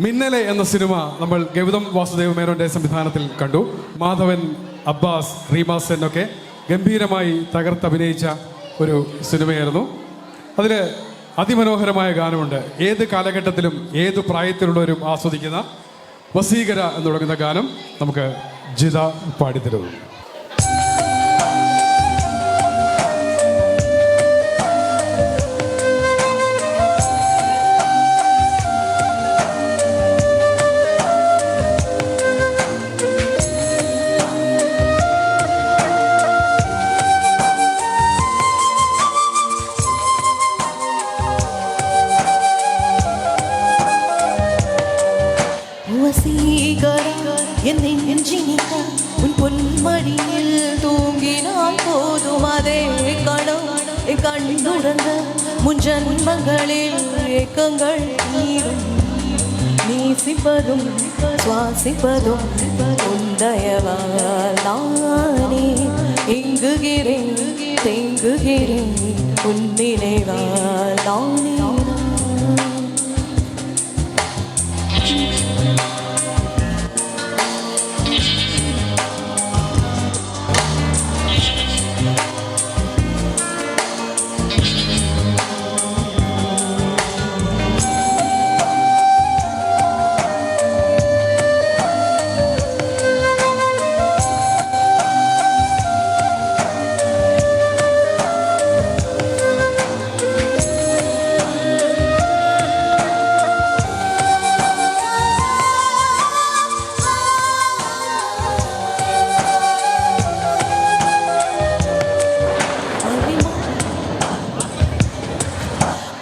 മിന്നലെ എന്ന സിനിമ നമ്മൾ ഗൗതം വാസുദേവ് മേനോന്റെ സംവിധാനത്തിൽ കണ്ടു. മാധവൻ, അബ്ബാസ്, റീമ സെൻ ഒക്കെ ഗംഭീരമായി തകർത്തഭിനയിച്ച ഒരു സിനിമയായിരുന്നു. അതിൽ അതിമനോഹരമായ ഗാനമുണ്ട്. ഏത് കാലഘട്ടത്തിലും ഏത് പ്രായത്തിലുള്ളവരും ആസ്വദിക്കുന്ന വസീകര എന്ന് തുടങ്ങുന്ന ഗാനം നമുക്ക് ജിത പാടിത്തരുന്നു. என் நெஞ்சினிக்க உன் பொன்மடியில் தூங்கினால் போதும் அதே கணம் கண்ணுறங்க முன் ஜன்மங்களில் ஏக்கங்கள் நீரும் நேசிப்பதும் சுவாசிப்பதும் உந்தயவால் நானே எங்குகிறேன் தேங்குகிறேன் உன் நினைவால் நானே.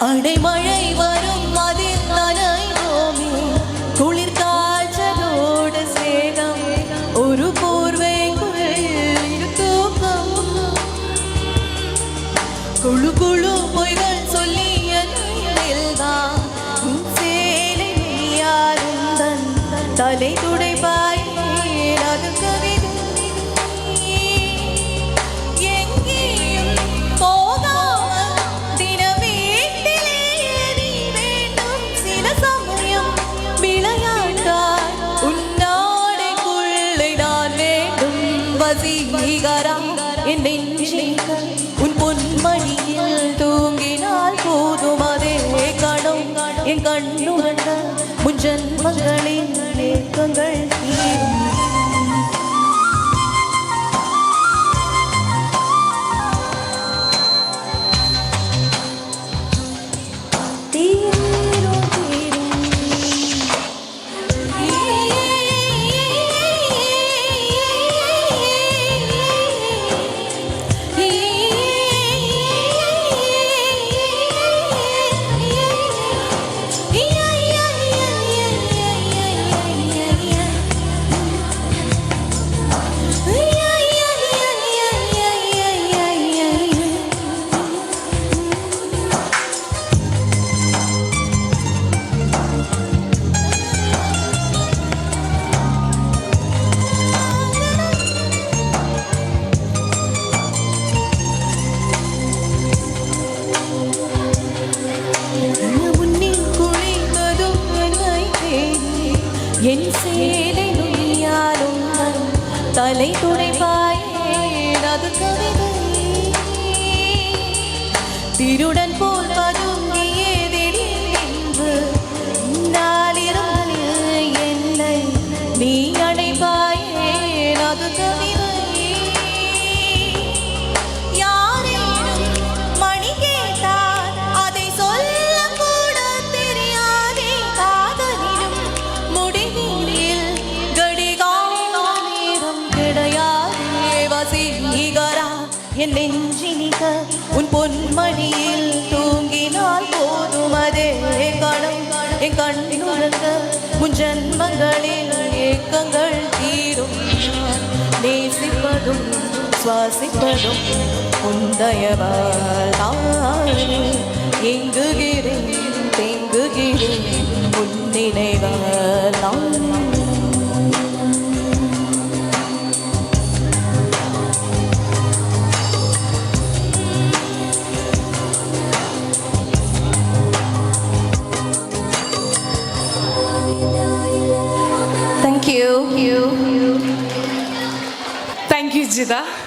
அடைமழை வரும் அதில் நனைவோமே குளிர் காய்ச்சலோடு சேகம் ஒரு போர்வைக்குள் தூக்கம் குழு குழு பொய்கள் சொல்லி எல்லாம் சேலை யாருந்தன் தலை துடைப்பாய் அது கவிதை என் நெஞ்சினிக்க உன் பொன்மடியில் தூங்கினால் போதும் அதே கணம் என் கண்ணுறங்க முன் ஜன்மங்களின் ஏக்கங்கள் தீரும். என் சேலை நுனியாலும் தலை துடைப்பாயே அது கவிதை திருடன் போல் பதுங்கியே திடீரென்று நாளிரவு என்னை நீ அடைப்பாயே அது கவிதை என் நெஞ்சினிக்க உன் பொன்மணியில் தூங்கினால் போதும் அதே கணம் என் கண்ணுறங்க முன் ஜன்மங்களில் ஏக்கங்கள் தீரும். நேசிப்பதும் சுவாசிப்பதும் உந்தயவால் நானே எங்குகிறேன் தேங்குகிறேன் உன் நினைவால் நானே. Thank you, Jida.